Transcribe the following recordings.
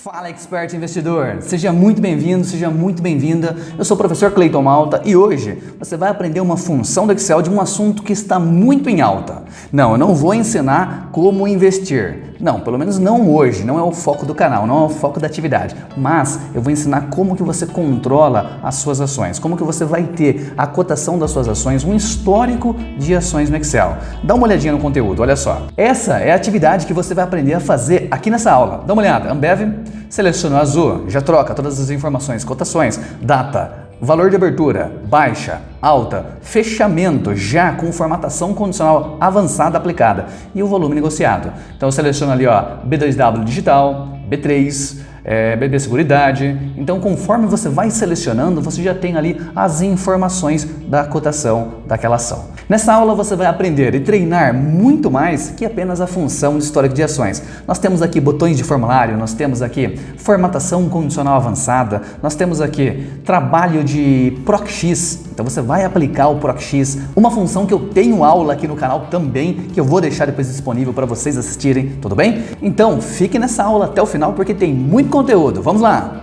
Fala, expert investidor! Seja muito bem-vindo, seja muito bem-vinda. Eu sou o professor Cleiton Malta e hoje você vai aprender uma função do Excel de um assunto que está muito em alta. Não, eu não vou ensinar como investir. Não, pelo menos não hoje, não é o foco do canal, não é o foco da atividade. Mas eu vou ensinar como que você controla as suas ações, como que você vai ter a cotação das suas ações, um histórico de ações no Excel. Dá uma olhadinha no conteúdo, olha só. Essa é a atividade que você vai aprender a fazer aqui nessa aula. Dá uma olhada, Ambev, seleciona o azul, já troca todas as informações, cotações, data, valor de abertura, baixa, alta, fechamento já com formatação condicional avançada aplicada e o volume negociado. Então eu seleciono ali ó, B2W digital, B3, BB Seguridade. Então conforme você vai selecionando, você já tem ali as informações da cotação daquela ação. Nessa aula você vai aprender e treinar muito mais que apenas a função de histórico de ações. Nós temos aqui botões de formulário, nós temos aqui formatação condicional avançada, nós temos aqui trabalho de PROC-X. Então você vai aplicar o PROC-X, uma função que eu tenho aula aqui no canal também, que eu vou deixar depois disponível para vocês assistirem, tudo bem? Então fique nessa aula até o final porque tem muito conteúdo. Vamos lá!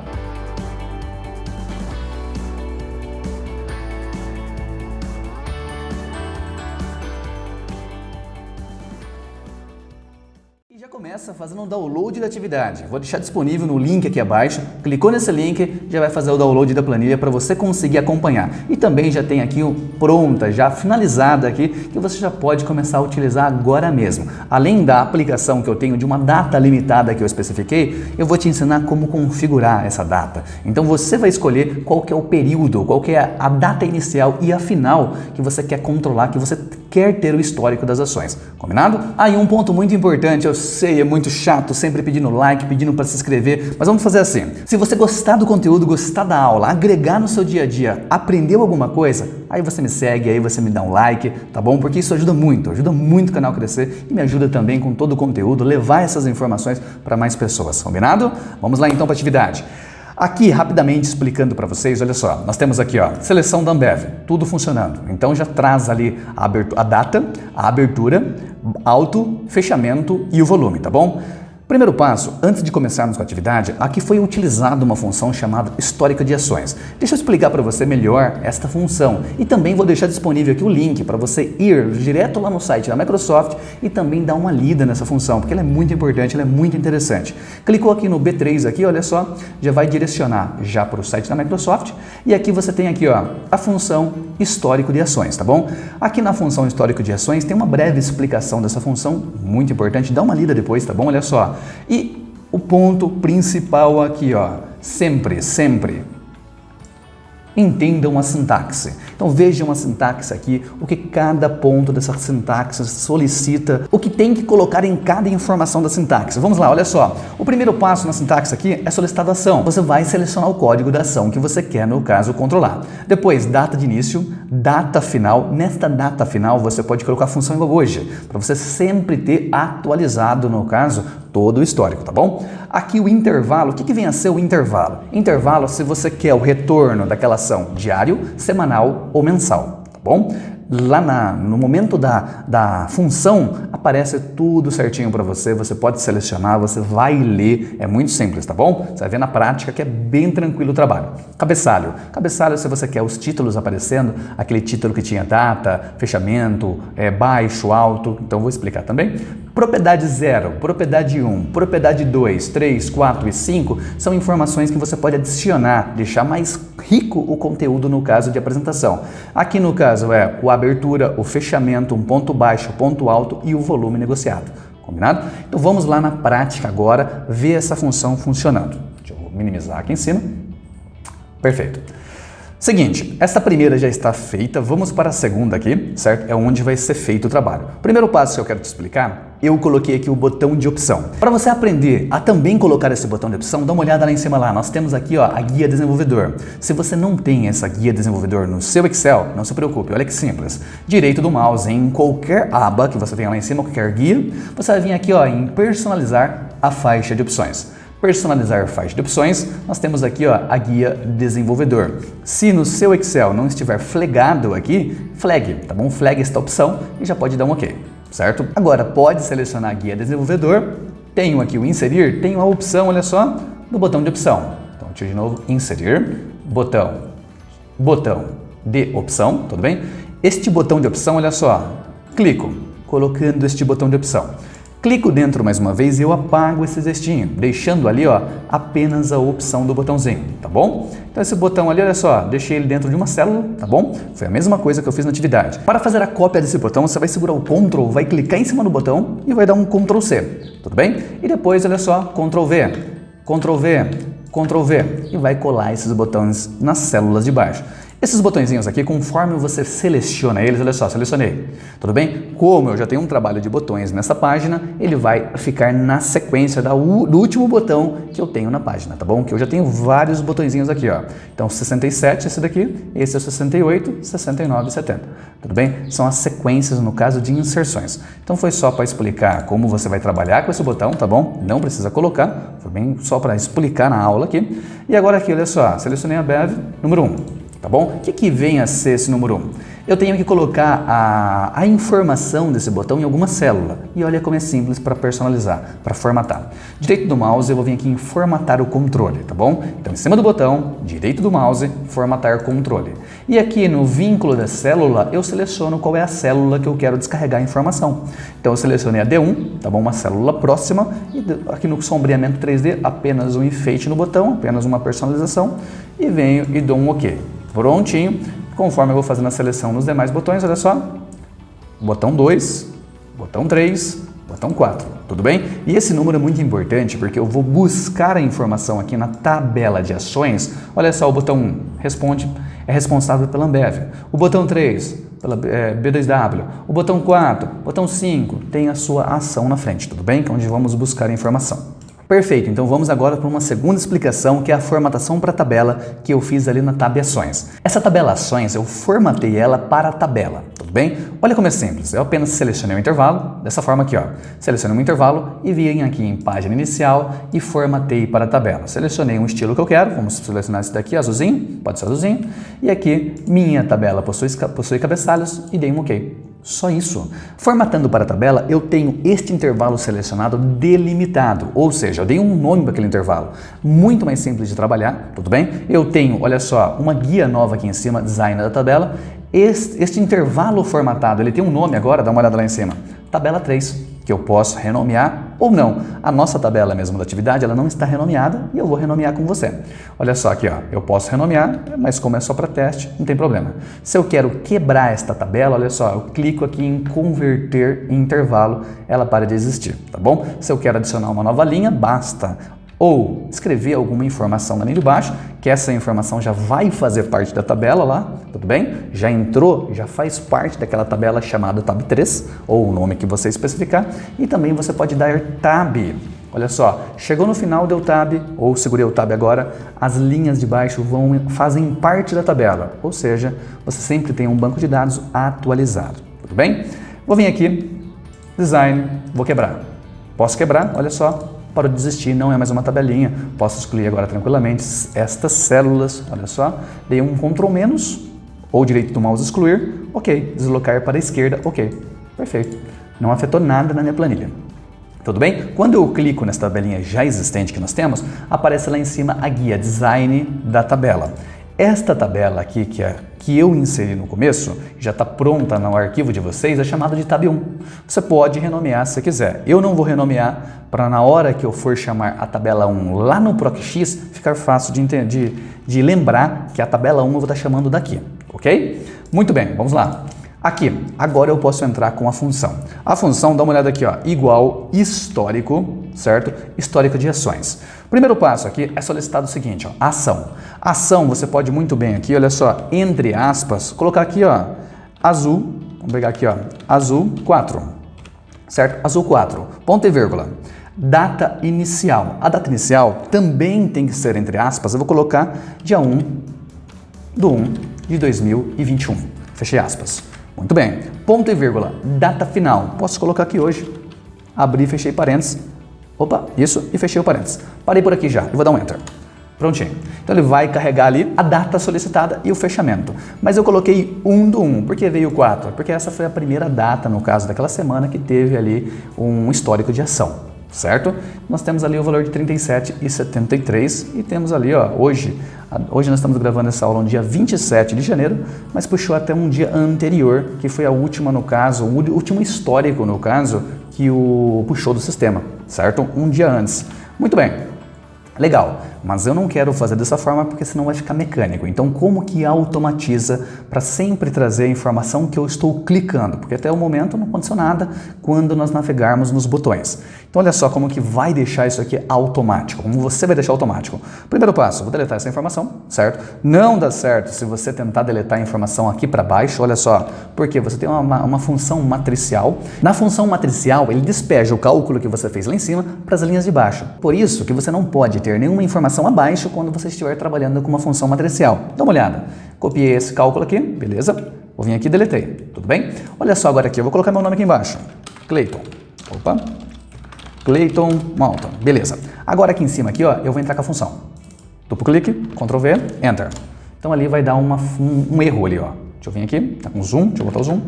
Começa fazendo um download da atividade. Vou deixar disponível no link aqui abaixo. Clicou nesse link, já vai fazer o download da planilha para você conseguir acompanhar. E também já tem aqui pronta, já finalizada aqui, que você já pode começar a utilizar agora mesmo. Além da aplicação que eu tenho de uma data limitada que eu especifiquei, eu vou te ensinar como configurar essa data. Então você vai escolher qual que é o período, qual que é a data inicial e a final que você quer controlar, que você quer ter o histórico das ações. Combinado? Aí um ponto muito importante, eu sei, é muito chato, sempre pedindo like, pedindo para se inscrever, mas vamos fazer assim. Se você gostar do conteúdo, gostar da aula, agregar no seu dia a dia, aprendeu alguma coisa, aí você me segue, aí você me dá um like, tá bom? Porque isso ajuda muito o canal a crescer e me ajuda também com todo o conteúdo, levar essas informações para mais pessoas, combinado? Vamos lá então para a atividade. Aqui, rapidamente explicando para vocês, olha só, nós temos aqui, ó, seleção da Ambev, tudo funcionando. Então já traz ali a data, a abertura, alto, fechamento e o volume, tá bom? Primeiro passo, antes de começarmos com a atividade, aqui foi utilizada uma função chamada histórica de ações. Deixa eu explicar para você melhor esta função e também vou deixar disponível aqui o link para você ir direto lá no site da Microsoft e também dar uma lida nessa função, porque ela é muito importante, ela é muito interessante. Clicou aqui no B3 aqui, olha só, já vai direcionar já para o site da Microsoft e aqui você tem aqui ó, a função histórico de ações, tá bom? Aqui na função histórico de ações tem uma breve explicação dessa função, muito importante, dá uma lida depois, tá bom? Olha só. E o ponto principal aqui, ó, sempre entendam a sintaxe. Então vejam a sintaxe aqui, o que cada ponto dessa sintaxe solicita, o que tem que colocar em cada informação da sintaxe. Vamos lá, olha só. O primeiro passo na sintaxe aqui é solicitar a ação. Você vai selecionar o código da ação que você quer, no caso, controlar. Depois, data de início, data final. Nesta data final, você pode colocar a função igual hoje, para você sempre ter atualizado, no caso, todo o histórico, tá bom? Aqui o intervalo, o que vem a ser o intervalo? Intervalo se você quer o retorno daquela ação diário, semanal ou mensal, tá bom? Lá no momento da função, aparece tudo certinho para você, você pode selecionar, você vai ler, é muito simples, tá bom? Você vai ver na prática que é bem tranquilo o trabalho. Cabeçalho. Cabeçalho se você quer os títulos aparecendo, aquele título que tinha data, fechamento, baixo, alto, então vou explicar também. Propriedade 0, propriedade 1, propriedade 2, 3, 4 e 5 são informações que você pode adicionar, deixar mais rico o conteúdo no caso de apresentação. Aqui no caso é a abertura, o fechamento, um ponto baixo, ponto alto e o volume negociado. Combinado? Então vamos lá na prática agora ver essa função funcionando. Deixa eu minimizar aqui em cima. Perfeito. Seguinte, essa primeira já está feita, vamos para a segunda aqui, certo? É onde vai ser feito o trabalho. Primeiro passo que eu quero te explicar, eu coloquei aqui o botão de opção. Para você aprender a também colocar esse botão de opção, dá uma olhada lá em cima lá, nós temos aqui ó, a guia desenvolvedor. Se você não tem essa guia desenvolvedor no seu Excel, não se preocupe, olha que simples. Direito do mouse em qualquer aba que você tenha lá em cima, qualquer guia, você vai vir aqui ó, em personalizar a faixa de opções. Personalizar faixa de opções, nós temos aqui ó, a guia desenvolvedor. Se no seu Excel não estiver flagado aqui, flag, tá bom? Flag esta opção e já pode dar um OK, certo? Agora pode selecionar a guia desenvolvedor, tenho aqui o inserir, tenho a opção, olha só, do botão de opção. Então, deixa eu de novo, inserir, botão de opção, tudo bem? Este botão de opção, olha só, clico, colocando este botão de opção. Clico dentro mais uma vez e eu apago esse textinho, deixando ali, ó, apenas a opção do botãozinho, tá bom? Então esse botão ali, olha só, deixei ele dentro de uma célula, tá bom? Foi a mesma coisa que eu fiz na atividade. Para fazer a cópia desse botão, você vai segurar o Ctrl, vai clicar em cima do botão e vai dar um Ctrl C, tudo bem? E depois, olha só, Ctrl V, Ctrl V, Ctrl V e vai colar esses botões nas células de baixo. Esses botõezinhos aqui, conforme você seleciona eles, olha só, selecionei, tudo bem? Como eu já tenho um trabalho de botões nessa página, ele vai ficar na sequência do último botão que eu tenho na página, tá bom? Que eu já tenho vários botõezinhos aqui, ó. Então, 67 esse daqui, esse é o 68, 69 e 70, tudo bem? São as sequências, no caso, de inserções. Então, foi só para explicar como você vai trabalhar com esse botão, tá bom? Não precisa colocar, foi bem só para explicar na aula aqui. E agora aqui, olha só, selecionei a BEV número 1. Tá bom? O que vem a ser esse número 1? Eu tenho que colocar a informação desse botão em alguma célula. E olha como é simples para personalizar, para formatar. Direito do mouse, eu vou vir aqui em formatar o controle, tá bom? Então, em cima do botão, direito do mouse, formatar controle. E aqui no vínculo da célula, eu seleciono qual é a célula que eu quero descarregar a informação. Então, eu selecionei a D1, tá bom? Uma célula próxima. E aqui no sombreamento 3D, apenas um enfeite no botão, apenas uma personalização. E venho e dou um OK. Prontinho, conforme eu vou fazendo a seleção nos demais botões, olha só, botão 2, botão 3, botão 4, tudo bem? E esse número é muito importante porque eu vou buscar a informação aqui na tabela de ações. Olha só, o botão 1 responde, é responsável pela Ambev, o botão 3 pela B2W, o botão 4, botão 5 tem a sua ação na frente, tudo bem? Que é onde vamos buscar a informação. Perfeito, então vamos agora para uma segunda explicação, que é a formatação para a tabela que eu fiz ali na tab Ações. Essa tabela Ações, eu formatei ela para a tabela, tudo bem? Olha como é simples, eu apenas selecionei o intervalo, dessa forma aqui, ó. Selecionei um intervalo e vim aqui em página inicial e formatei para a tabela. Selecionei um estilo que eu quero, vamos selecionar esse daqui, azulzinho, pode ser azulzinho, e aqui minha tabela possui cabeçalhos e dei um OK. Só isso. Formatando para a tabela, eu tenho este intervalo selecionado delimitado, ou seja, eu dei um nome para aquele intervalo. Muito mais simples de trabalhar, tudo bem? Eu tenho, olha só, uma guia nova aqui em cima, design da tabela. Este intervalo formatado, ele tem um nome agora, dá uma olhada lá em cima. Tabela 3, que eu posso renomear ou não. A nossa tabela mesmo da atividade, ela não está renomeada e eu vou renomear com você. Olha só aqui, ó, eu posso renomear, mas como é só para teste, não tem problema. Se eu quero quebrar esta tabela, olha só, eu clico aqui em converter em intervalo, ela para de existir, tá bom? Se eu quero adicionar uma nova linha, basta ou escrever alguma informação na linha de baixo, que essa informação já vai fazer parte da tabela lá, tudo bem? Já entrou, já faz parte daquela tabela chamada tab 3, ou o nome que você especificar, e também você pode dar tab. Olha só, chegou no final, deu tab, ou segurei o tab agora, as linhas de baixo fazem parte da tabela, ou seja, você sempre tem um banco de dados atualizado, tudo bem? Vou vir aqui, design, vou quebrar. Posso quebrar, olha só. Para desistir, não é mais uma tabelinha, posso excluir agora tranquilamente estas células, olha só, dei um Ctrl- ou direito do mouse excluir, ok, deslocar para a esquerda, ok, perfeito, não afetou nada na minha planilha. Tudo bem? Quando eu clico nessa tabelinha já existente que nós temos, aparece lá em cima a guia design da tabela. Esta tabela aqui, que eu inseri no começo, já está pronta no arquivo de vocês, é chamada de tab 1. Você pode renomear se quiser. Eu não vou renomear para na hora que eu for chamar a tabela 1 lá no ProcX, ficar fácil de lembrar que a tabela 1 eu vou estar chamando daqui, ok? Muito bem, vamos lá. Aqui, agora eu posso entrar com a função. A função, dá uma olhada aqui, ó, igual histórico, certo? Histórico de ações. O primeiro passo aqui é solicitado o seguinte, ó, ação. Ação, você pode muito bem aqui, olha só, entre aspas, colocar aqui, ó, azul, vamos pegar aqui, ó, azul 4, certo? Azul 4, ponto e vírgula. Data inicial. A data inicial também tem que ser entre aspas, eu vou colocar dia 1/1/2021, fechei aspas. Muito bem, ponto e vírgula, data final, posso colocar aqui hoje, abri e fechei parênteses, opa, isso, e fechei o parênteses. Parei por aqui já, e vou dar um Enter. Prontinho. Então ele vai carregar ali a data solicitada e o fechamento. Mas eu coloquei 1/1, porque veio 4? Porque essa foi a primeira data, no caso daquela semana, que teve ali um histórico de ação. certo? Nós temos ali o valor de 37,73 e temos ali, ó, hoje nós estamos gravando essa aula no dia 27 de janeiro, mas puxou até um dia anterior, que foi a última no caso, o último histórico no caso, que o puxou do sistema, certo? Um dia antes. Muito bem. Legal, mas eu não quero fazer dessa forma porque senão vai ficar mecânico. Então, como que automatiza para sempre trazer a informação que eu estou clicando? Porque até o momento não aconteceu nada quando nós navegarmos nos botões. Então, olha só como que vai deixar isso aqui automático, como você vai deixar automático. Primeiro passo, vou deletar essa informação, certo? Não dá certo se você tentar deletar a informação aqui para baixo, olha só, porque você tem uma função matricial. Na função matricial, ele despeja o cálculo que você fez lá em cima para as linhas de baixo. Por isso que você não pode ter nenhuma informação abaixo quando você estiver trabalhando com uma função matricial. Dá uma olhada. Copiei esse cálculo aqui, beleza? Vou vir aqui e deletei, tudo bem? Olha só agora aqui, eu vou colocar meu nome aqui embaixo. Cleiton. Opa. Cleiton Malta. Beleza. Agora aqui em cima aqui, ó, eu vou entrar com a função. Duplo clique, Ctrl V, Enter. Então ali vai dar um erro ali, ó. Deixa eu vir aqui, tá com zoom, deixa eu botar o zoom.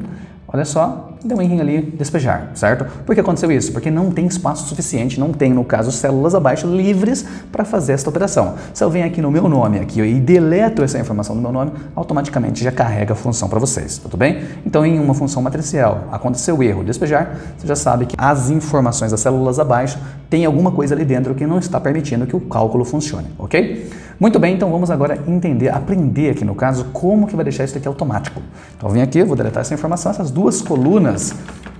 Olha só, deu um errinho ali, despejar, certo? Por que aconteceu isso? Porque não tem espaço suficiente, não tem, no caso, células abaixo livres para fazer esta operação. Se eu venho aqui no meu nome aqui e deleto essa informação do meu nome, automaticamente já carrega a função para vocês, tudo bem? Então, em uma função matricial, aconteceu o erro, despejar, você já sabe que as informações das células abaixo tem alguma coisa ali dentro que não está permitindo que o cálculo funcione, ok? Muito bem, então vamos agora aprender aqui no caso, como que vai deixar isso aqui automático. Então, eu vim aqui, eu vou deletar essa informação, essas duas colunas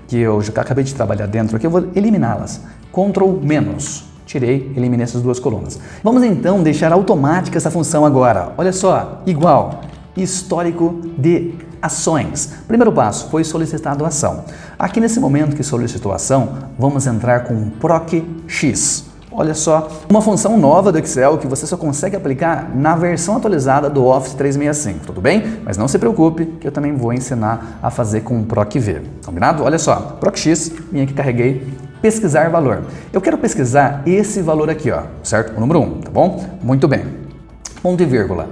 que eu já acabei de trabalhar dentro aqui, eu vou eliminá-las. Ctrl menos. Tirei, eliminei essas duas colunas. Vamos então deixar automática essa função agora. Olha só, igual, histórico de ações. Primeiro passo, foi solicitado a ação. Aqui nesse momento que solicitou a ação, vamos entrar com PROC-X. Olha só, uma função nova do Excel que você só consegue aplicar na versão atualizada do Office 365, tudo bem? Mas não se preocupe que eu também vou ensinar a fazer com o PROC-V, combinado? Olha só, PROC-X, vim aqui, carreguei, pesquisar valor. Eu quero pesquisar esse valor aqui, ó, certo? O número 1, tá bom? Muito bem. Ponto e vírgula.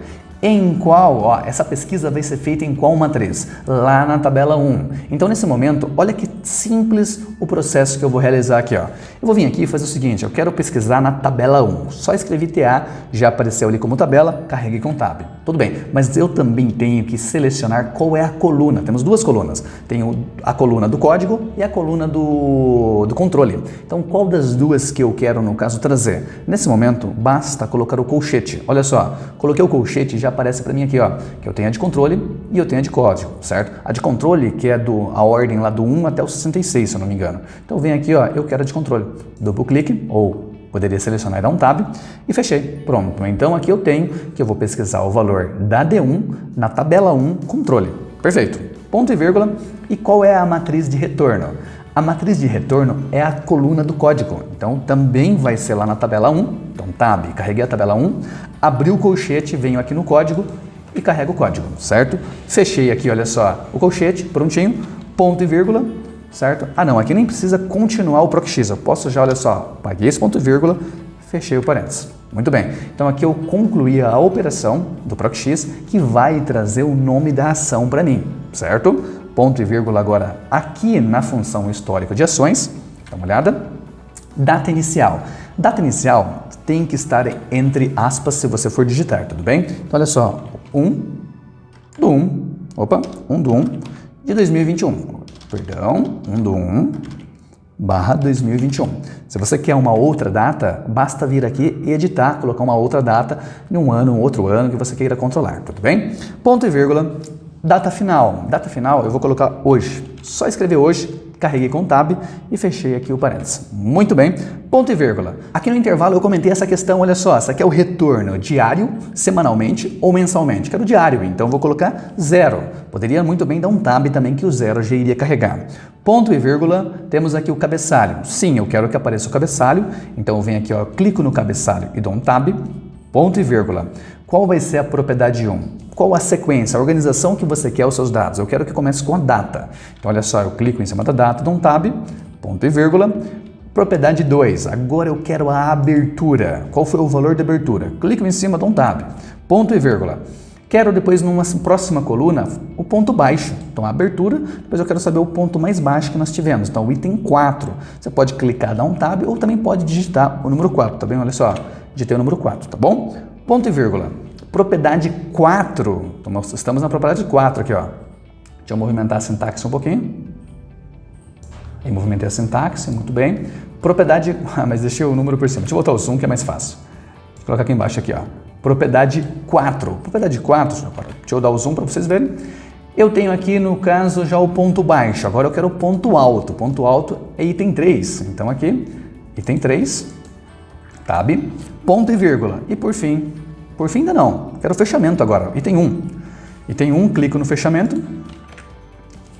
Em qual, ó, essa pesquisa vai ser feita em qual matriz? Lá na tabela 1. Então, nesse momento, olha que simples o processo que eu vou realizar aqui, ó. Eu vou vir aqui e fazer o seguinte, eu quero pesquisar na tabela 1. Só escrevi TA, já apareceu ali como tabela, carreguei com Tab. Tudo bem, mas eu também tenho que selecionar qual é a coluna. Temos duas colunas. Tenho a coluna do código e a coluna do controle. Então, qual das duas que eu quero, no caso, trazer? Nesse momento, basta colocar o colchete. Olha só, coloquei o colchete e já aparece para mim aqui, ó, que eu tenho a de controle e eu tenho a de código, certo? A de controle, que é a ordem lá do 1 até o 66, se eu não me engano. Então, vem aqui, ó, eu quero a de controle. Duplo clique, ou poderia selecionar e dar um Tab, e fechei. Pronto. Então, aqui eu tenho que eu vou pesquisar o valor da D1 na tabela 1, controle. Perfeito. Ponto e vírgula. E qual é a matriz de retorno? A matriz de retorno é a coluna do código. Então, também vai ser lá na tabela 1. Então, Tab, carreguei a tabela 1, abri o colchete, venho aqui no código e carrego o código, certo? Fechei aqui, olha só, o colchete, prontinho, ponto e vírgula, certo? Ah, não, aqui nem precisa continuar o PROC-X. Eu posso já, olha só, paguei esse ponto e vírgula, fechei o parênteses. Muito bem. Então, aqui eu concluí a operação do PROC-X que vai trazer o nome da ação para mim, certo? Ponto e vírgula agora aqui na função histórico de ações, dá uma olhada, data inicial. Data inicial tem que estar entre aspas se você for digitar, tudo bem? Então, olha só, 1 do 1 de 2021, perdão, 1 do 1 barra 2021. Se você quer uma outra data, basta vir aqui e editar, colocar uma outra data em um ano, um outro ano que você queira controlar, tudo bem? Ponto e vírgula. Data final. Data final eu vou colocar hoje. Só escrever hoje, carreguei com Tab e fechei aqui o parênteses. Muito bem. Ponto e vírgula. Aqui no intervalo eu comentei essa questão, olha só, essa aqui é o retorno diário, semanalmente ou mensalmente. Quero diário, então vou colocar 0. Poderia muito bem dar um Tab também que o 0 já iria carregar. Ponto e vírgula, temos aqui o cabeçalho. Sim, eu quero que apareça o cabeçalho, então eu venho aqui, ó, clico no cabeçalho e dou um Tab. Ponto e vírgula. Qual vai ser a propriedade 1? Qual a sequência, a organização que você quer os seus dados? Eu quero que comece com a data. Então, olha só, eu clico em cima da data, dou um Tab, ponto e vírgula. Propriedade 2, agora eu quero a abertura. Qual foi o valor da abertura? Clico em cima, dou um Tab, ponto e vírgula. Quero depois, numa próxima coluna, o ponto baixo. Então, a abertura, depois eu quero saber o ponto mais baixo que nós tivemos. Então, o item 4. Você pode clicar, dar um tab, ou também pode digitar o número 4, tá bem? Olha só, digitei o número 4, tá bom? Ponto e vírgula. Propriedade 4. Então, nós estamos na propriedade 4 aqui, ó. Deixa eu movimentar a sintaxe um pouquinho. Aí, movimentei a sintaxe, muito bem. Propriedade... mas deixei o número por cima. Deixa eu botar o zoom, que é mais fácil. Vou colocar aqui embaixo, aqui, ó. Propriedade 4. Propriedade 4, deixa eu dar o zoom para vocês verem. Eu tenho aqui, no caso, já o ponto baixo. Agora eu quero o ponto alto. Ponto alto é item 3. Então aqui, item 3, tab, ponto e vírgula. E por fim ainda não. Quero o fechamento agora, item 1. Item 1, clico no fechamento,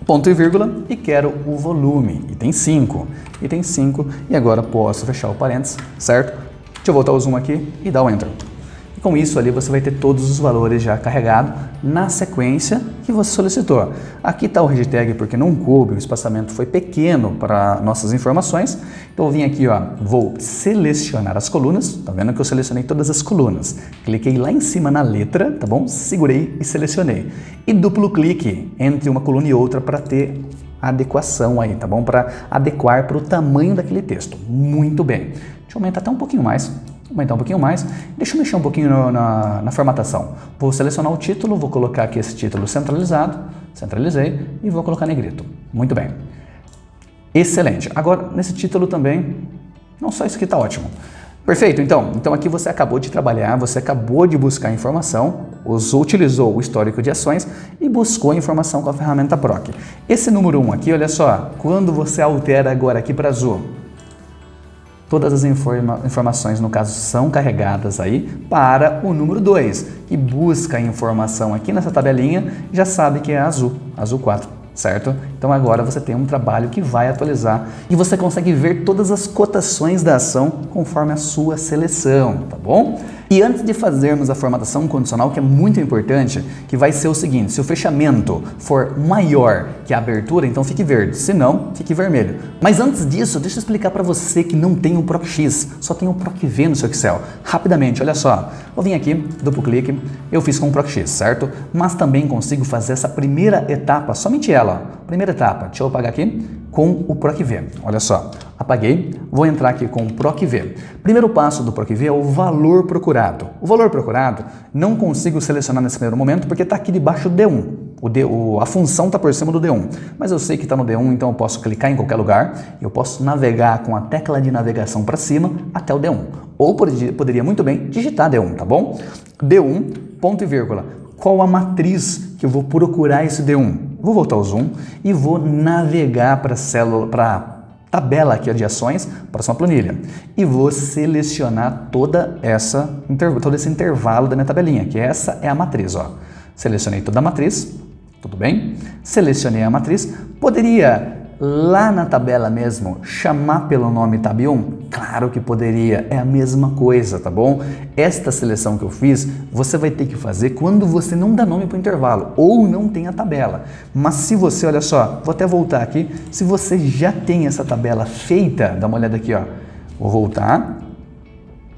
ponto e vírgula, e quero o volume. Item 5. Item 5, e agora posso fechar o parênteses, certo? Deixa eu voltar o zoom aqui e dar o Enter. Com isso ali você vai ter todos os valores já carregados na sequência que você solicitou. Aqui está o RegTag porque não coube, o espaçamento foi pequeno para nossas informações. Então eu vim aqui, ó, vou selecionar as colunas, tá vendo que eu selecionei todas as colunas. Cliquei lá em cima na letra, tá bom? Segurei e selecionei. E duplo clique entre uma coluna e outra para ter adequação aí, tá bom? Para adequar para o tamanho daquele texto. Muito bem. Deixa eu aumentar até um pouquinho mais. Deixa eu mexer um pouquinho na formatação. Vou selecionar o título, vou colocar aqui esse título centralizado, centralizei e vou colocar negrito. Muito bem. Excelente. Agora, nesse título também, não só isso aqui está ótimo. Perfeito, então aqui você acabou de trabalhar, você acabou de buscar informação, utilizou o histórico de ações e buscou a informação com a ferramenta Proc. Esse número 1 aqui, olha só, quando você altera agora aqui para azul, todas as informações, no caso, são carregadas aí para o número 2, que busca a informação aqui nessa tabelinha, já sabe que é azul 4, certo? Então agora você tem um trabalho que vai atualizar e você consegue ver todas as cotações da ação conforme a sua seleção, tá bom? E antes de fazermos a formatação condicional, que é muito importante, que vai ser o seguinte, se o fechamento for maior que a abertura, então fique verde, se não, fique vermelho. Mas antes disso, deixa eu explicar para você que não tem o PROC-X, só tem o PROC-V no seu Excel. Rapidamente, olha só, eu vim aqui, duplo clique, eu fiz com o PROC-X, certo? Mas também consigo fazer essa primeira etapa, somente ela, primeira etapa, deixa eu apagar aqui, com o PROC-V. Olha só, apaguei, vou entrar aqui com o PROC-V. Primeiro passo do PROC-V é o valor procurado. O valor procurado não consigo selecionar nesse primeiro momento porque está aqui debaixo do D1. A função está por cima do D1, mas eu sei que está no D1, então eu posso clicar em qualquer lugar, eu posso navegar com a tecla de navegação para cima até o D1. Ou poderia muito bem digitar D1, tá bom? D1, ponto e vírgula. Qual a matriz que eu vou procurar esse D1? Vou voltar ao zoom e vou navegar para a tabela aqui de ações, próxima planilha. E vou selecionar todo esse intervalo da minha tabelinha, que essa é a matriz. Ó. Selecionei toda a matriz, tudo bem? Selecionei a matriz. Poderia, lá na tabela mesmo, chamar pelo nome tab 1? Claro que poderia, é a mesma coisa, tá bom? Esta seleção que eu fiz, você vai ter que fazer quando você não dá nome para o intervalo ou não tem a tabela. Mas se você, olha só, vou até voltar aqui, se você já tem essa tabela feita, dá uma olhada aqui, ó. Vou voltar,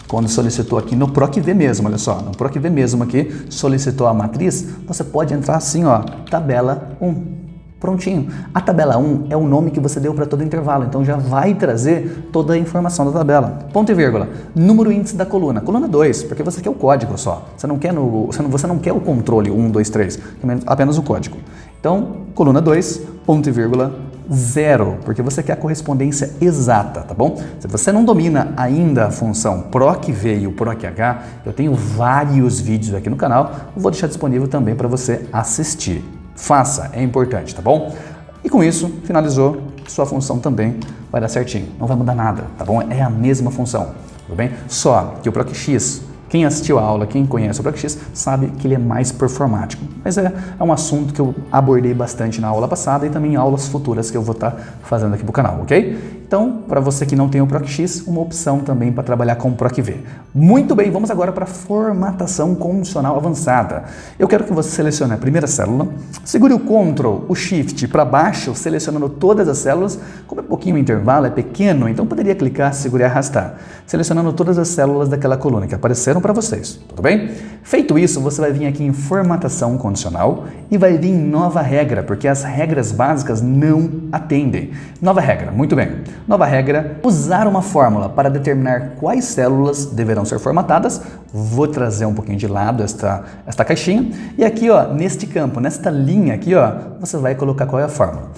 quando solicitou aqui no PROC-V mesmo, olha só, no PROC-V mesmo aqui, solicitou a matriz, você pode entrar assim, ó, tabela 1. Prontinho. A tabela 1 é o nome que você deu para todo intervalo, então já vai trazer toda a informação da tabela. Ponto e vírgula. Número índice da coluna. Coluna 2, porque você quer o código só. Você não quer o controle 1, 2, 3, apenas o código. Então, coluna 2, ponto e vírgula, 0, porque você quer a correspondência exata, tá bom? Se você não domina ainda a função PROC-V e o PROC-H, eu tenho vários vídeos aqui no canal, eu vou deixar disponível também para você assistir. Faça, é importante, tá bom? E com isso, finalizou, sua função também vai dar certinho. Não vai mudar nada, tá bom? É a mesma função, tudo bem? Só que o PROC-X, quem assistiu a aula, quem conhece o PROC-X, sabe que ele é mais performático. Mas é um assunto que eu abordei bastante na aula passada e também em aulas futuras que eu vou estar fazendo aqui pro canal, ok? Então, para você que não tem o PROC-X, uma opção também para trabalhar com o PROC-V. Muito bem, vamos agora para a formatação condicional avançada. Eu quero que você selecione a primeira célula, segure o Ctrl, o Shift para baixo, selecionando todas as células. Como é pouquinho o intervalo, é pequeno, então poderia clicar, segurar e arrastar, selecionando todas as células daquela coluna que apareceram para vocês, tudo bem? Feito isso, você vai vir aqui em formatação condicional e vai vir em nova regra, porque as regras básicas não atendem. Nova regra, muito bem. Nova regra, usar uma fórmula para determinar quais células deverão ser formatadas. Vou trazer um pouquinho de lado esta caixinha. E aqui, ó, neste campo, nesta linha aqui, ó, você vai colocar qual é a fórmula.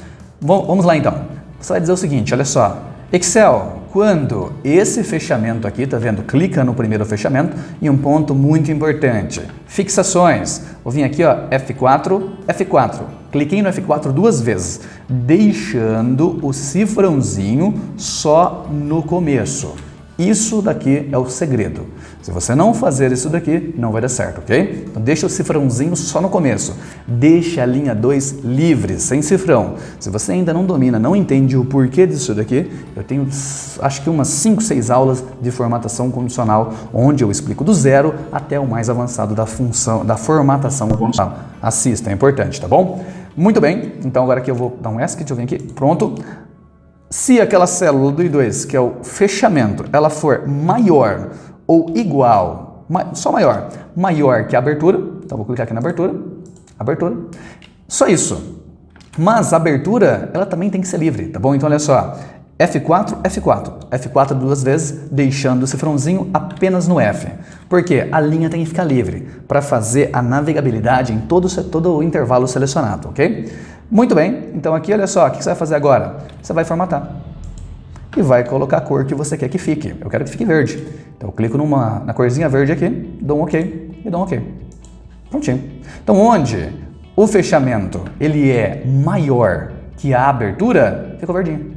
Bom, vamos lá então. Você vai dizer o seguinte, olha só. Excel, quando esse fechamento aqui, tá vendo? Clica no primeiro fechamento e um ponto muito importante. Fixações. Vou vir aqui, ó, F4, F4. Cliquei no F4 duas vezes, deixando o cifrãozinho só no começo. Isso daqui é o segredo. Se você não fazer isso daqui, não vai dar certo, ok? Então deixa o cifrãozinho só no começo. Deixa a linha 2 livre, sem cifrão. Se você ainda não domina, não entende o porquê disso daqui, eu tenho acho que umas 5, 6 aulas de formatação condicional, onde eu explico do zero até o mais avançado da formatação condicional. Assista, é importante, tá bom? Muito bem, então agora aqui eu vou dar um ESC, deixa eu vir aqui, pronto. Se aquela célula do I2, que é o fechamento, ela for maior ou igual, só maior que a abertura, então vou clicar aqui na abertura, só isso. Mas a abertura, ela também tem que ser livre, tá bom? Então olha só, F4, F4, F4 duas vezes, deixando o cifrãozinho apenas no F. Porque a linha tem que ficar livre para fazer a navegabilidade em todo o intervalo selecionado, ok? Muito bem, então aqui olha só, o que você vai fazer agora? Você vai formatar e vai colocar a cor que você quer que fique. Eu quero que fique verde. Então eu clico na corzinha verde aqui, dou um OK e dou um OK. Prontinho. Então onde o fechamento ele é maior que a abertura, ficou verdinho.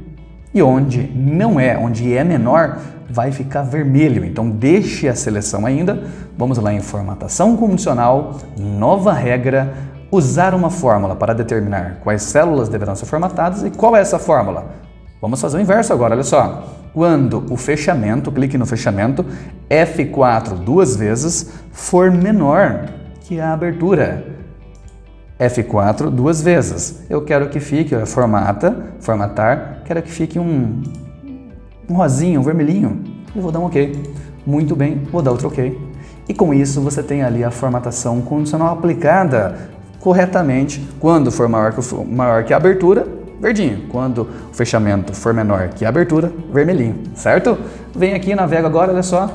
E onde não é, onde é menor, vai ficar vermelho. Então deixe a seleção ainda. Vamos lá em formatação condicional, nova regra, usar uma fórmula para determinar quais células deverão ser formatadas. E qual é essa fórmula? Vamos fazer o inverso agora, olha só. Quando o fechamento, clique no fechamento, F4 duas vezes, for menor que a abertura. F4 duas vezes. Eu quero que fique, ó, formatar, quero que fique um rosinho, um vermelhinho. E vou dar um OK. Muito bem, vou dar outro OK. E com isso você tem ali a formatação condicional aplicada corretamente. Quando for maior que a abertura, verdinho. Quando o fechamento for menor que a abertura, vermelhinho, certo? Vem aqui, navega agora, olha só,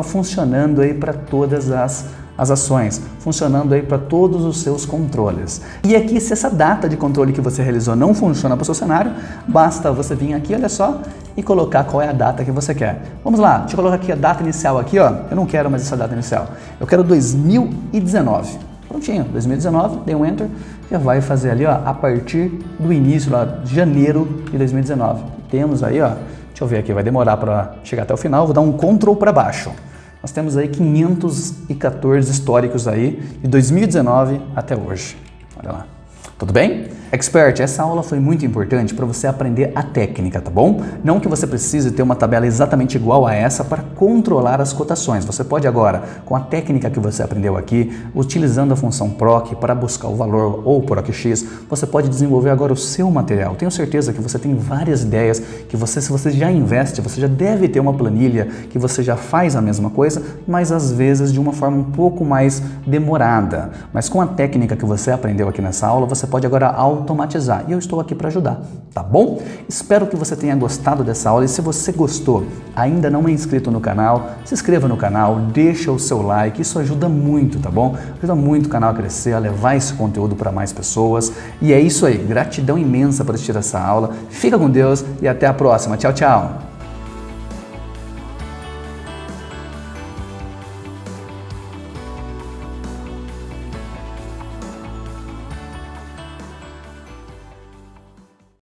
funcionando aí para todas as ações, funcionando aí para todos os seus controles. E aqui, se essa data de controle que você realizou não funciona para o seu cenário, basta você vir aqui, olha só, e colocar qual é a data que você quer. Vamos lá, deixa eu colocar aqui a data inicial aqui, ó. Eu não quero mais essa data inicial. Eu quero 2019. Prontinho, 2019, dei um Enter, já vai fazer ali, ó, a partir do início, lá, de janeiro de 2019. Temos aí, ó, deixa eu ver aqui, vai demorar para chegar até o final, vou dar um Ctrl para baixo. Nós temos aí 514 históricos aí, de 2019 até hoje. Olha lá. Tudo bem? Expert, essa aula foi muito importante para você aprender a técnica, tá bom? Não que você precise ter uma tabela exatamente igual a essa para controlar as cotações. Você pode agora, com a técnica que você aprendeu aqui, utilizando a função PROC para buscar o valor ou PROC-X, você pode desenvolver agora o seu material. Tenho certeza que você tem várias ideias, que você, se você já investe, você já deve ter uma planilha, que você já faz a mesma coisa, mas às vezes de uma forma um pouco mais demorada. Mas com a técnica que você aprendeu aqui nessa aula, você pode agora automatizar. E eu estou aqui para ajudar, tá bom? Espero que você tenha gostado dessa aula e se você gostou, ainda não é inscrito no canal, se inscreva no canal, deixa o seu like, isso ajuda muito, tá bom? Ajuda muito o canal a crescer, a levar esse conteúdo para mais pessoas. E é isso aí, gratidão imensa por assistir essa aula. Fica com Deus e até a próxima. Tchau, tchau!